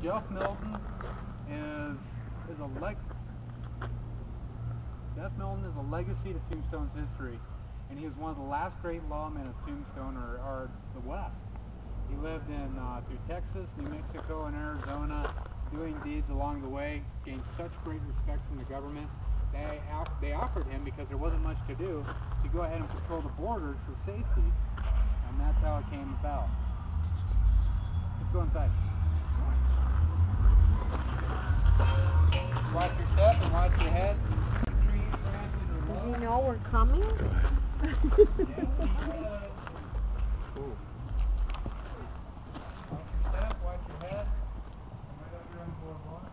Jeff Milton is a Jeff Milton is a legacy to Tombstone's history, and he was one of the last great lawmen of Tombstone or the West. He lived in through Texas, New Mexico, and Arizona, doing deeds along the way. Gained such great respect from the government. They offered him, because there wasn't much to do, to go ahead and patrol the borders for safety, and that's how it came about. Let's go inside. Watch your step and watch your head. Trees, branches, or Does he know we're coming? Cool. Watch your step, watch your head. Come right up here on the boardwalk.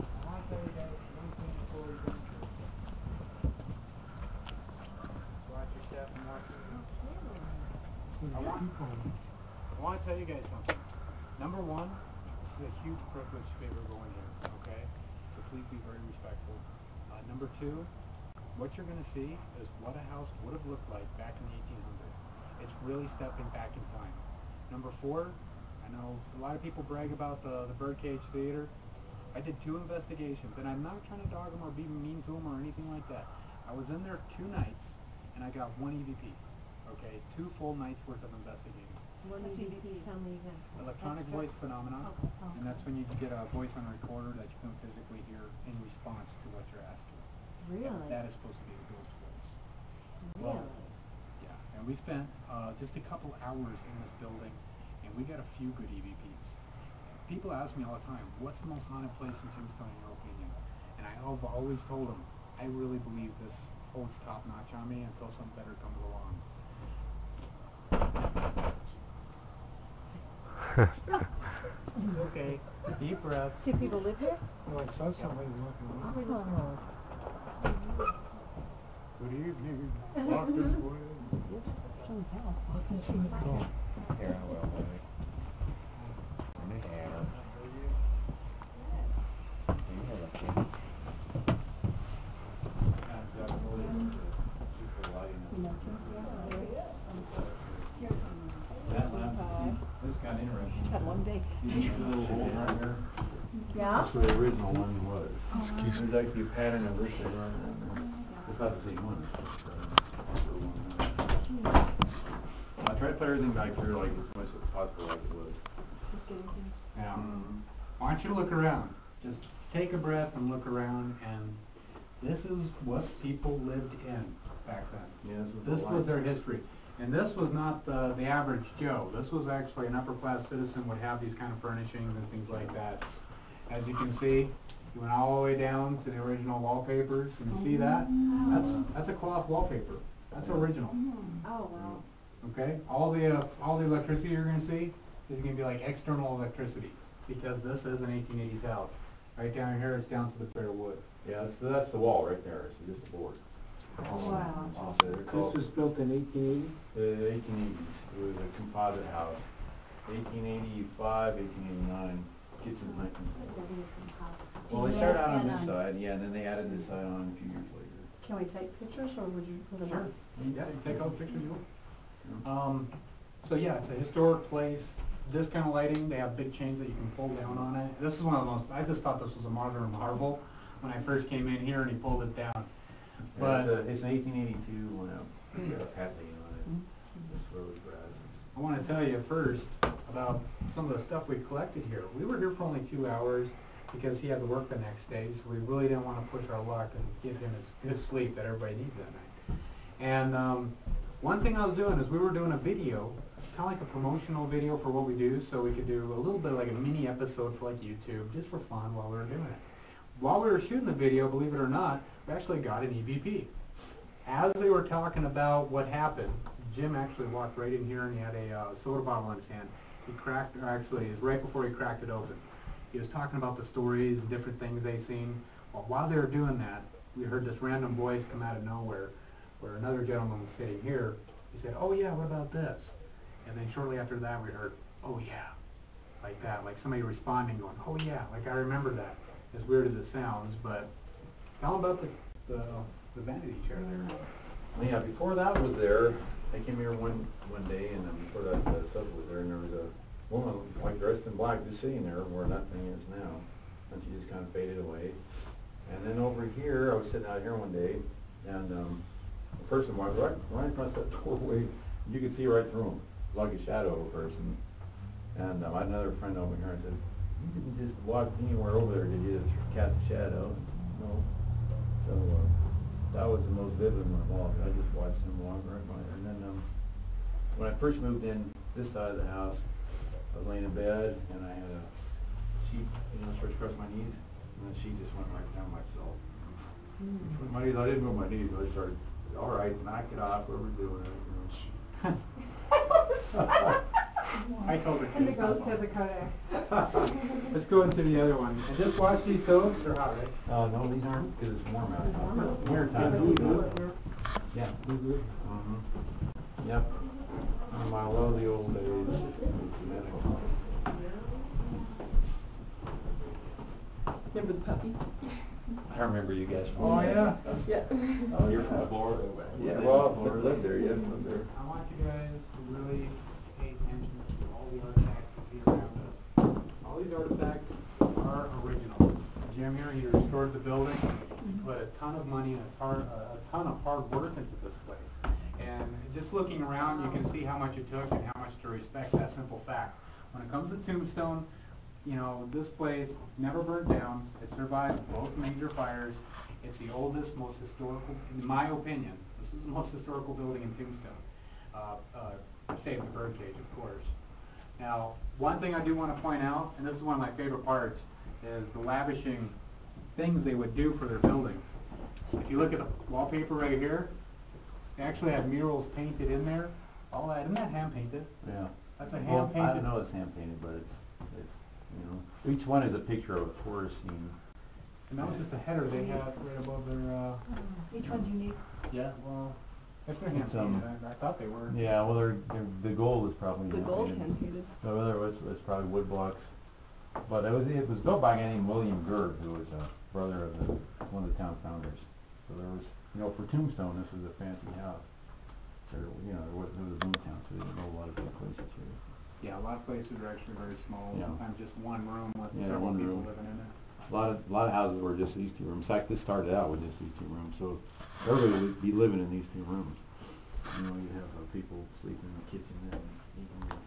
I want to tell you guys one thing before we go. Watch your step and watch your head. I want to tell you guys something. Number one, this is a huge privilege to be able to go in here, okay? So please be very respectful. Number two, what you're going to see is what a house would have looked like back in the 1800s. It's really stepping back in time. Number four, I know a lot of people brag about the Birdcage Theater. I did 2 investigations, and I'm not trying to dog them or be mean to them or anything like that. I was in there 2 nights, and I got 1 EVP. Okay, 2 full nights worth of investigating. What EVP? Tell me again. Electronic voice phenomenon, and that's when you get a voice on a recorder that you can physically hear in response to what you're asking. Really? That is supposed to be a ghost voice. Really? Well, yeah, and we spent just a couple hours in this building, and we got a few good EVPs. People ask me all the time, what's the most haunted place in Tombstone in your opinion? And I have always told them, I really believe this holds top notch on me until something better comes along. It's okay. Deep breath. Do people live here? Well, I saw somebody walking around. Oh. Good evening. Walk this way. Someone's house. Here, I will, baby. And a hammer. This got interesting. Had one day. See this little hole right here? Yeah? That's where the original one was. Excuse me. There's actually a pattern of this thing right there. It's not the same one. I tried to put everything back here like as much as possible like it was. Now, I want you to look around. Just take a breath and look around, and this is what people lived in back then. Yeah, This was their history. And this was not the average Joe. This was actually an upper class citizen would have these kind of furnishings and things like that. As you can see, you went all the way down to the original wallpapers. Can you see that? That's a cloth wallpaper. That's original. Oh, wow. Okay? All the electricity you're going to see is going to be like external electricity, because this is an 1880s house. Right down here, it's down to the bare wood. Yeah, that's the wall right there. It's just a board. Wow. This was built in 1880? The 1880s. It was a composite house. 1885, 1889. Kitchen's 1940. Well, they started out on this side, yeah, and then they added this side on a few years later. Can we take pictures, or would you put them Sure. up? Yeah, you take all the pictures you want. So yeah, it's a historic place. This kind of lighting, they have big chains that you can pull down on it. This is one of the most, I just thought this was a modern marvel when I first came in here and he pulled it down. But it's an 1882 one up. Got a Patley on it. This rose grass. I want to tell you first about some of the stuff we collected here. We were here for only 2 hours because he had to work the next day, so we really didn't want to push our luck and give him his good sleep that everybody needs that night. And one thing I was doing is we were doing a video, kind of like a promotional video for what we do, so we could do a little bit like a mini episode for like YouTube, just for fun while we were doing it. While we were shooting the video, believe it or not, we actually got an EVP. As they were talking about what happened, Jim actually walked right in here and he had a soda bottle in his hand. He cracked, or actually, it was right before he cracked it open. He was talking about the stories and different things they seen. Well, while they were doing that, we heard this random voice come out of nowhere, where another gentleman was sitting here. He said, "Oh yeah, what about this?" And then shortly after that, we heard, "Oh yeah," like that, like somebody responding, going, "Oh yeah," like I remember that. As weird as it sounds, but tell them about the vanity chair there. Well, yeah, before that was there, they came here one day, and before that, the sub was there, and there was a woman, like dressed in black, just sitting there where that thing is now. And she just kind of faded away. And then over here, I was sitting out here one day, and a person walked right across that doorway. You could see right through him, like a shadow of a person. And I had another friend over here. I said, "You didn't just walk anywhere over there, did you, to cast a shadow?" No. So that was the most vivid one of all. I just watched him walk right by there. And then when I first moved in this side of the house, I was laying in bed, and I had a sheet, stretched across my knees, and the sheet just went right down myself. With my knees, I didn't move my knees, but I started, all right, knock it off, what we're doing. I told her And it to. goes to the Kodak. Let's go into the other one. And just watch these toasts, they're hot, right? No, these aren't, because it's warm out. warm Winter out. time. Yeah. Yep. I love the old days. Remember the puppy? I remember you guys from. Oh, yeah. Yeah. Oh, you're from Florida. Yeah, well, I've never lived there yet. Lived there. I want you guys to really pay attention to all the artifacts you see around us. All these artifacts are original. Jim here, he restored the building, he put a ton of money and a ton of hard work into this place. And just looking around, you can see how much it took and how much to respect that simple fact. When it comes to Tombstone, this place never burnt down. It survived both major fires. It's the oldest, most historical, in my opinion, this is the most historical building in Tombstone. Save the birdcage, of course. Now, one thing I do want to point out, and this is one of my favorite parts, is the lavishing things they would do for their buildings. If you look at the wallpaper right here, they actually have murals painted in there. All that, isn't that hand painted? Yeah. That's a hand Well, painted. I don't know it's hand painted, but it's each one is a picture of a tourist scene. And that was just a header they had right above their, Each one's unique. yeah, well, if they're hand It's, painted, I thought they were. Yeah, well, the gold is probably The hand gold painted. hand painted. The other was probably wood blocks. But it was built by a guy named William Gerd, who was a brother of one of the town founders. So there was, for Tombstone, this was a fancy house. There was a boom town, so they didn't know a lot of big places here. Yeah, a lot of places are actually very small, Yeah. sometimes just one room with Yeah, several one people room. living in it. A lot of houses were just these two rooms. In fact, this started out with just these two rooms, so everybody would be living in these two rooms. You'd have people sleeping in the kitchen and eating.